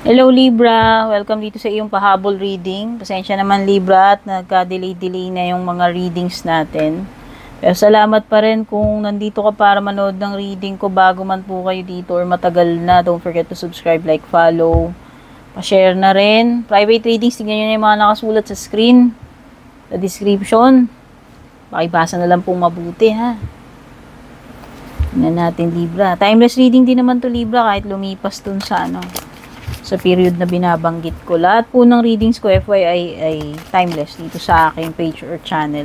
Hello Libra, welcome dito sa iyong pahabol reading. Pasensya naman Libra at nagka-delay-delay na yung mga readings natin. Pero salamat pa rin kung nandito ka para manood ng reading ko bago man po kayo dito or matagal na. Don't forget to subscribe, like, follow. Pa-share na rin. Private readings, tingnan nyo na yung mga nakasulat sa screen, sa description. Pakibasa na lang pong mabuti ha. Tingnan natin Libra. Timeless reading din naman to Libra kahit lumipas dun sa sa period na binabanggit ko. Lahat po ng readings ko, FYI, ay timeless dito sa aking page or channel.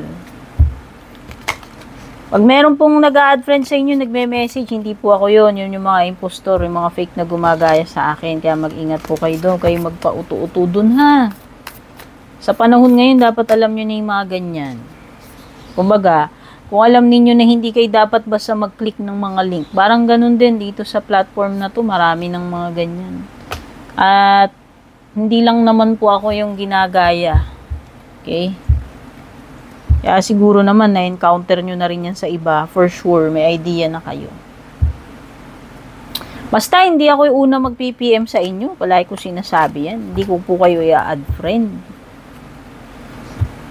Pag meron pong nag-a-add friend sa inyo, nagme-message, hindi po ako yun. Yun yung mga impostor, yung mga fake na gumagaya sa akin. Kaya mag-ingat po kayo doon. Kayo magpa-uto-uto doon ha. Sa panahon ngayon, dapat alam nyo na yung mga ganyan. Kumbaga, kung alam ninyo na hindi kayo dapat basta mag-click ng mga link. Parang ganun din dito sa platform na to, marami ng mga ganyan. At hindi lang naman po ako yung ginagaya. Okay? Kaya siguro naman na-encounter nyo na rin yan sa iba. For sure, may idea na kayo. Basta hindi ako yung una mag-PPM sa inyo. Palagi ko sinasabi yan. Hindi ko po kayo i-add friend.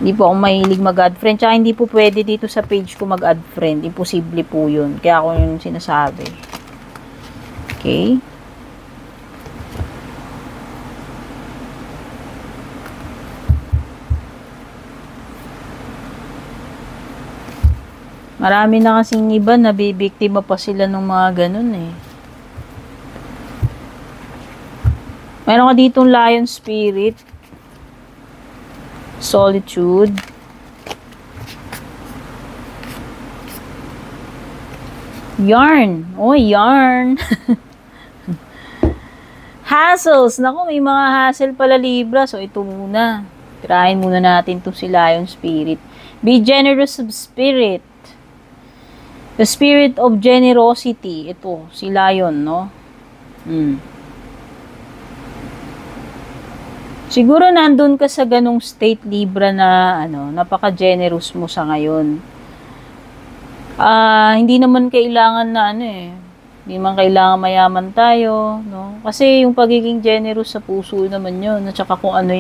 Hindi po ako mahilig mag-add friend. Tsaka hindi po pwede dito sa page ko mag-add friend. Imposible po yun. Kaya ako yung sinasabi. Okay? Marami na kasing iba na bibiktima pa sila ng mga ganun eh. Meron ka ditong lion spirit, solitude, yarn. Oh, yarn. Hassles. Naku, may mga hassle pala Libra. So, ito muna. Tirahin muna natin to si lion spirit. Be generous of spirit. The spirit of generosity. Ito, si Lion, no? Siguro nandun ka sa ganong state, Libra, na, napaka-generous mo sa ngayon. Hindi naman kailangan na, hindi naman kailangan mayaman tayo, no? Kasi yung pagiging generous sa puso naman yun. At saka kung ano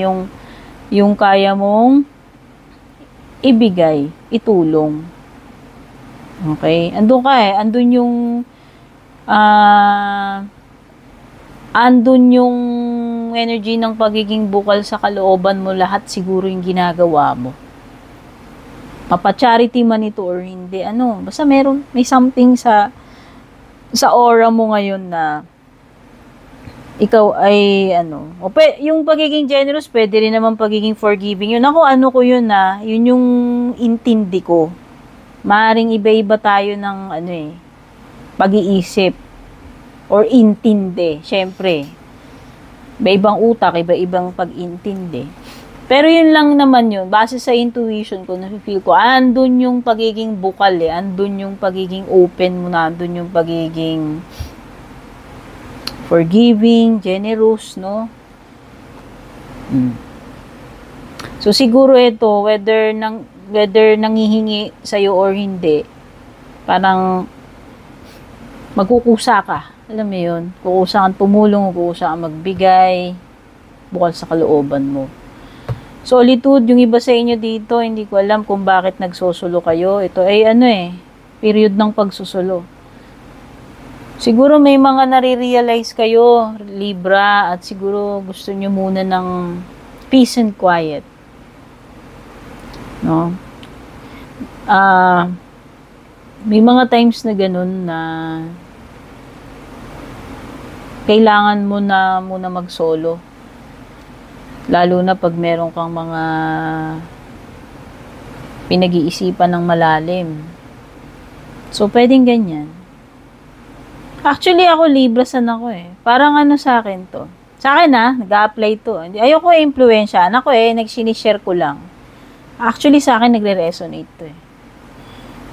yung kaya mong ibigay, itulong. Okay? Andun ka eh. Andun yung energy ng pagiging bukal sa kalooban mo. Lahat siguro yung ginagawa mo. Mapa-charity man ito or hindi. Basta may something sa aura mo ngayon na ikaw ay yung pagiging generous, pwede rin naman pagiging forgiving. Yun ko yun yun yung intindi ko. Maaring iba-iba tayo ng pag-iisip or intindi, syempre. Iba-ibang utak, iba-ibang pag-intindi. Pero yun lang naman yun, base sa intuition ko, na-feel ko, andun yung pagiging bukal andun yung pagiging open mo na, andun yung pagiging forgiving, generous, no? So, siguro ito, whether nangihingi sa'yo or hindi, parang magkukusa ka. Alam mo yun? Kukusa kang tumulong, kukusa kang magbigay, bukal sa kalooban mo. Solitude, yung iba sa inyo dito, hindi ko alam kung bakit nagsusulo kayo. Ito ay period ng pagsusulo. Siguro may mga nare-realize kayo, Libra, at siguro gusto nyo muna ng peace and quiet. No? May mga times na ganun na kailangan mo na muna mag-solo. Lalo na pag meron kang mga pinag-iisipan ng malalim. So, pwedeng ganyan. Actually, ako Libra ako eh. Parang sa akin to. Sa akin nag-a-apply to. Ayoko impluwensya. Ako nagsinishare ko lang. Actually, sa akin, nagre-resonate to eh.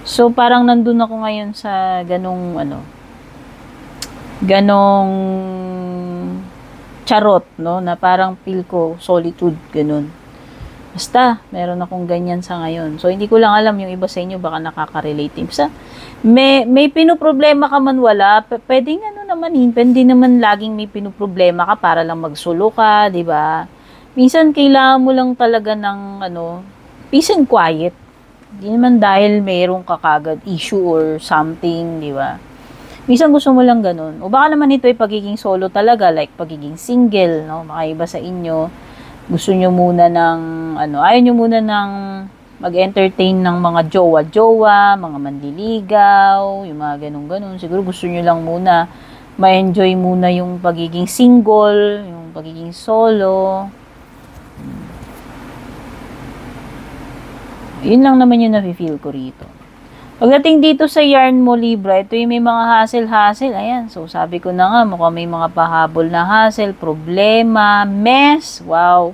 So, parang nandun ako ngayon sa ganong charot, no? Na parang feel ko, solitude, ganun. Basta, meron akong ganyan sa ngayon. So, hindi ko lang alam yung iba sa inyo, baka nakaka-relate. Basta, may pinoproblema ka man wala, pwedeng naman pwede naman laging may pinoproblema ka para lang magsulo ka, di ba? Minsan kailangan mo lang talaga ng peace and quiet. Hindi naman dahil mayroong kakagad issue or something, di ba? Minsan gusto mo lang ganun. O baka naman ito ay pagiging solo talaga, like pagiging single, no? Makaiba sa inyo. Gusto nyo muna ng, ayaw nyo muna ng mag-entertain ng mga jowa-jowa, mga manliligaw, yung mga ganun-ganun. Siguro gusto nyo lang muna ma-enjoy muna yung pagiging single, yung pagiging solo. Yun lang naman yung nafe-feel ko rito. Pagdating dito sa yarn mo, Libra, ito yung may mga hassle-hassle. Ayan, so sabi ko na nga, mukhang may mga pahabol na hassle, problema, mess. Wow.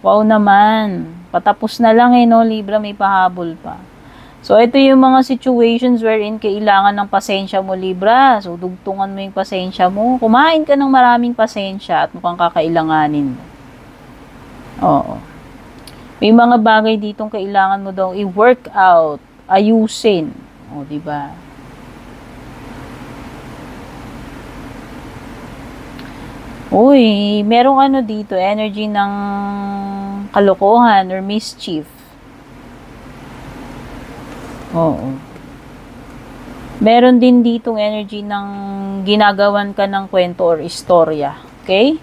Wow naman. Patapos na lang no, Libra, may pahabol pa. So, ito yung mga situations wherein kailangan ng pasensya mo, Libra. So, dugtungan mo yung pasensya mo. Kumain ka ng maraming pasensya at mukhang kakailanganin mo. Oo. May mga bagay ditong kailangan mo daw i-work out. Ayusin. O, diba? Uy, merong dito, energy ng kalokohan or mischief. Oo. Meron din ditong energy ng ginagawan ka ng kwento or istorya. Okay?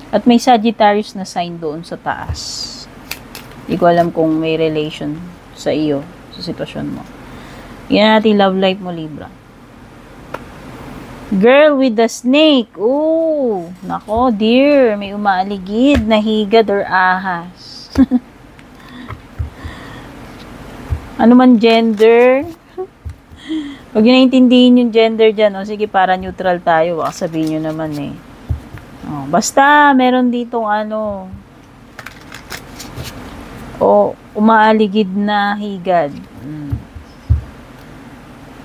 At may Sagittarius na sign doon sa taas. Hindi ko alam kung may relation sa iyo, sa sitwasyon mo. Yan natin love life mo, Libra. Girl with the snake. Ooh, nako, dear. May umaaligid na higad or ahas. Ano man gender. Huwag nyo naintindihin yung gender dyan. Sige, para neutral tayo. Baka sabihin nyo naman basta, meron ditong umaaligid na higad.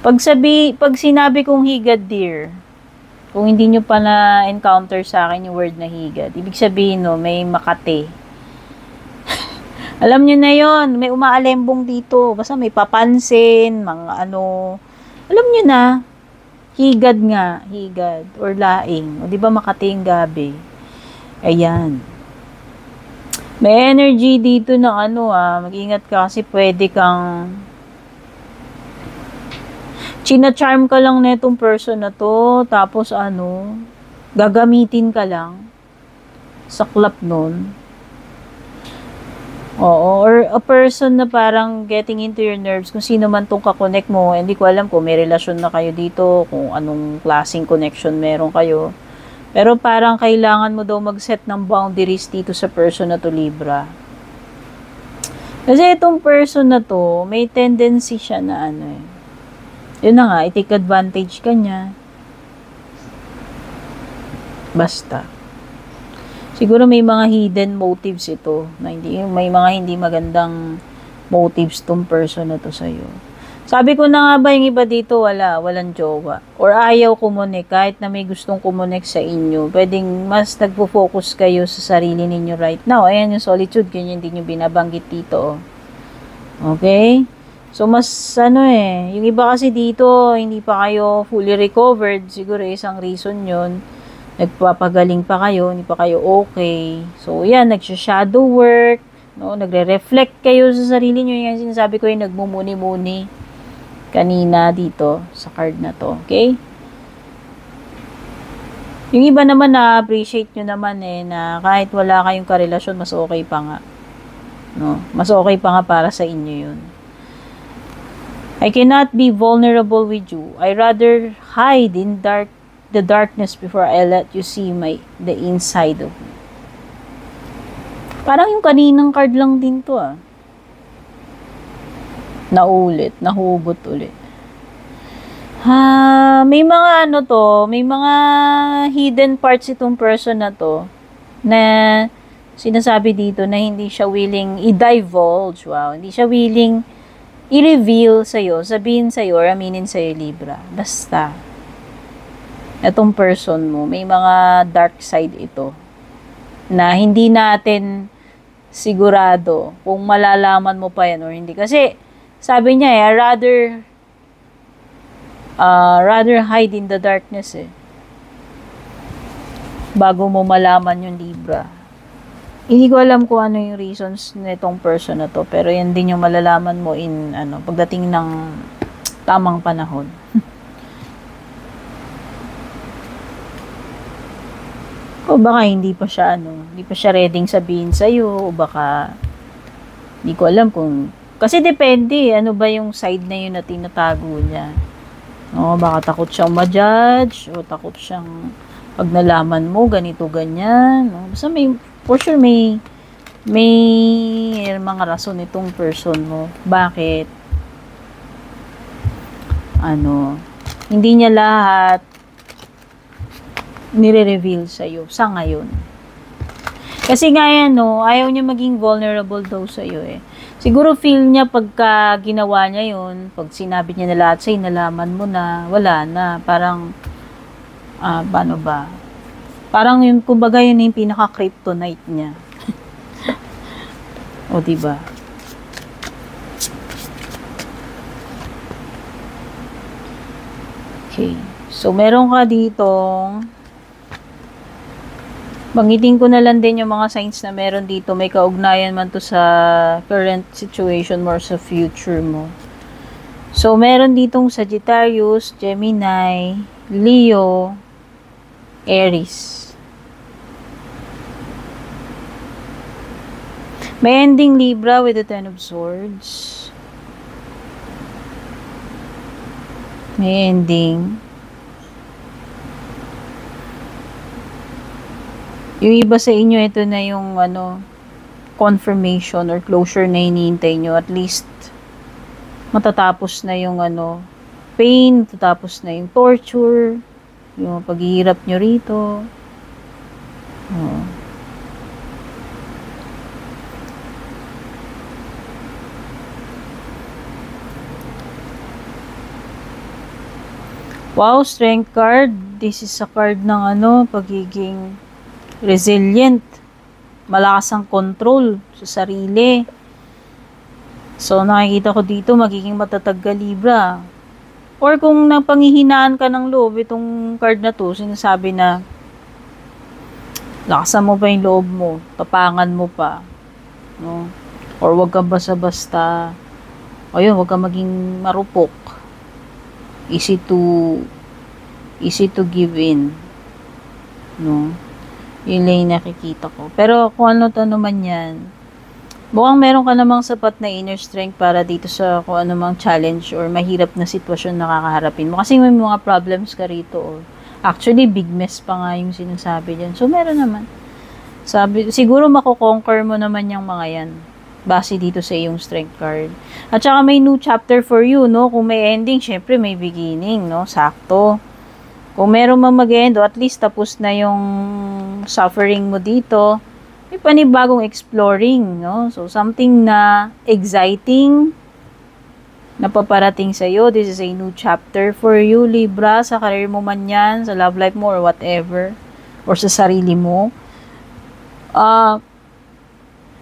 Pag sinabi kong higad, dear, kung hindi nyo pa na-encounter sa akin yung word na higad, ibig sabihin, may makate. Alam nyo na yon, may umaalembong dito. Basta may papansin, mga alam nyo na, higad nga, higad, or laing. O, di ba makate yung gabi? Ayan. May energy dito ng mag-ingat ka kasi pwede kang china-charm ka lang na itong person na to, tapos gagamitin ka lang sa club nun. Oo, or a person na parang getting into your nerves, kung sino man tong kakonect mo, hindi ko alam kung may relasyon na kayo dito, kung anong klaseng connection meron kayo. Pero parang kailangan mo daw mag-set ng boundaries dito sa person na to, Libra. Kasi itong person na to, may tendency siya na yun na nga, i-take advantage ka niya. Basta. Siguro may mga hidden motives ito. May mga hindi magandang motives tong person na to sa'yo. Sabi ko na nga ba yung iba dito, walang jowa. Or ayaw kumunik, kahit na may gustong kumunik sa inyo. Pwedeng mas nagpo-focus kayo sa sarili ninyo right now. Ayan yung solitude, ganyan din yung binabanggit dito. Okay? So, mas yung iba kasi dito, hindi pa kayo fully recovered. Siguro isang reason yun. Nagpapagaling pa kayo, hindi pa kayo okay. So, yan, nagsha-shadow work, nagre-reflect kayo sa sarili nyo. Yan sinasabi ko yung nagmumuni-muni kanina dito sa card na to. Okay? Yung iba naman na-appreciate nyo naman na kahit wala kayong karelasyon, mas okay pa nga. Mas okay pa nga para sa inyo yun. I cannot be vulnerable with you. I rather hide in the darkness before I let you see the inside of me. Parang yung kaninang card lang din to nahugot ulit. May mga may mga hidden parts itong person na to na sinasabi dito na hindi siya willing i-divulge. Wow, hindi siya willing i-reveal sa'yo, sabihin sa'yo, or aminin sa'yo, Libra. Basta. Itong person mo, may mga dark side ito na hindi natin sigurado kung malalaman mo pa yan or hindi. Kasi, sabi niya rather rather hide in the darkness eh. Bago mo malaman yung Libra. Hindi ko alam kung ano yung reasons nitong person na to, pero yan din yung malalaman mo in pagdating ng tamang panahon. O baka hindi pa siya ready sabihin sa iyo, o baka hindi ko alam kung kasi depende ano ba yung side na yun na tinatago niya. O baka takot siyang ma-judge, o takot siyang pag nalaman mo ganito ganyan, no? Basta for sure may mga rason itong person mo. Bakit? Hindi niya lahat nire-reveal sa'yo sa ngayon. Kasi nga yan, ayaw niya maging vulnerable daw sa'yo eh. Siguro feel niya pagka ginawa niya yun, pag sinabi niya na lahat sa'yo, nalaman mo na, wala na. Parang, paano ba? Parang yung, kumbaga yun yung pinaka-kryptonite niya. O, diba? Okay. So, meron ka ditong banggitin ko na lang din yung mga signs na meron dito. May kaugnayan man to sa current situation mo or sa future mo. So, meron ditong Sagittarius, Gemini, Leo, Aries. May ending Libra with the Ten of Swords. May ending. Yung iba sa inyo, ito na yung confirmation or closure na hinihintay nyo. At least, matatapos na yung pain, matatapos na yung torture, yung paghihirap nyo rito. Oh. Wow, Strength card. This is a card ng pagiging resilient, malakas ang control sa sarili. So, nakikita ko dito, magiging matatag ka Libra. Or kung napanghihinaan ka ng loob, itong card na to, sinasabi na, lakasan mo pa yung loob mo, tapangan mo pa. No? Or wag kang basta-basta, ayun, wag kang maging marupok. Easy to give in. No? Yun lang yung nakikita ko. Pero kung ano man yan, mukhang meron ka namang sapat na inner strength para dito sa kung ano mang challenge or mahirap na sitwasyon na kakaharapin mo. Kasi may mga problems ka rito. Or actually, big mess pa nga yung sinasabi dyan. So, meron naman. Siguro makukonquer mo naman yung mga yan. Base dito sa iyong strength card. At saka may new chapter for you, no? Kung may ending, syempre may beginning, no? Sakto. Kung meron man mag-end, at least tapos na yung suffering mo dito, may panibagong exploring, no? So, something na exciting na paparating sa'yo. This is a new chapter for you, Libra, sa career mo man yan, sa love life mo, or whatever, or sa sarili mo.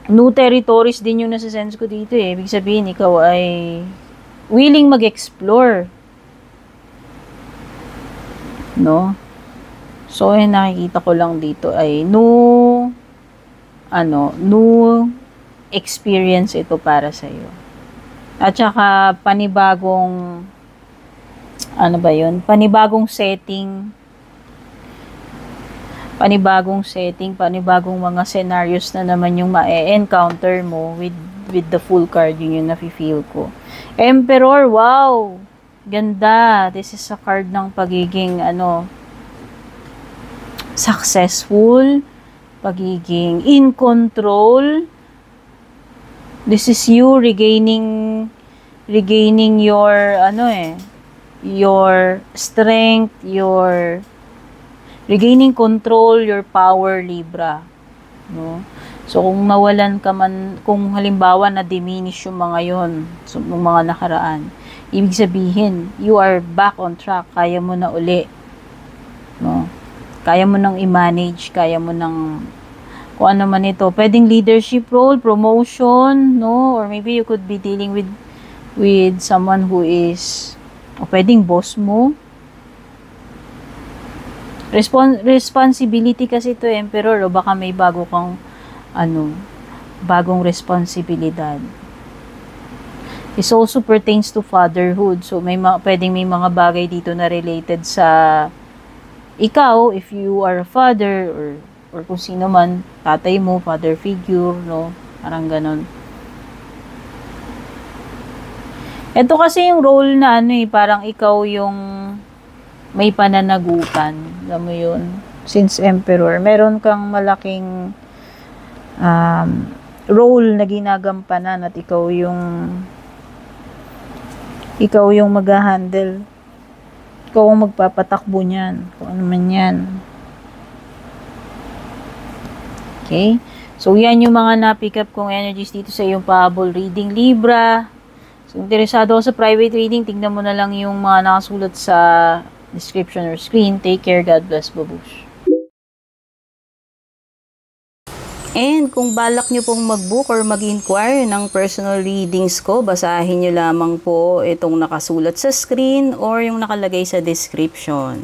New territories din yung nasa-sense ko dito eh. Ibig sabihin, ikaw ay willing mag-explore. No? So, nakikita ko lang dito ay new experience ito para sa iyo. At saka panibagong panibagong setting, panibagong mga scenarios na naman yung ma-encounter mo with the full card, yun yung nafe-feel ko. Emperor, wow! Ganda. This is a card ng pagiging successful, pagiging in control. This is you regaining your your strength, your regaining control, your power, Libra. No? So, kung nawalan ka man, kung halimbawa na-diminish yung mga yon, so, yung mga nakaraan, ibig sabihin, you are back on track, kaya mo na uli. No? Kaya mo nang i-manage, kaya mo nang, kung ano man ito, pwedeng leadership role, promotion, no? Or maybe you could be dealing with someone who is O pwedeng boss mo. Responsibility kasi to Emperor, o baka may bago kang bagong responsibilidad. This also pertains to fatherhood. So pwedeng may mga bagay dito na related sa ikaw, if you are a father, or kung sino man, tatay mo, father figure, no? Parang ganon. Ito kasi yung role na parang ikaw yung may pananagutan. Alam mo yun? Since Emperor, meron kang malaking role na ginagampanan at ikaw yung mag-handle. Ikaw ang magpapatakbo niyan. Kung ano man yan. Okay? So, yan yung mga na-pick up kong energies dito sa iyong pahabol reading, Libra. So, interesado ako sa private reading, tingnan mo na lang yung mga nakasulat sa description or screen. Take care. God bless. Babush. And kung balak nyo pong mag-book or mag-inquire ng personal readings ko, basahin nyo lamang po itong nakasulat sa screen or yung nakalagay sa description.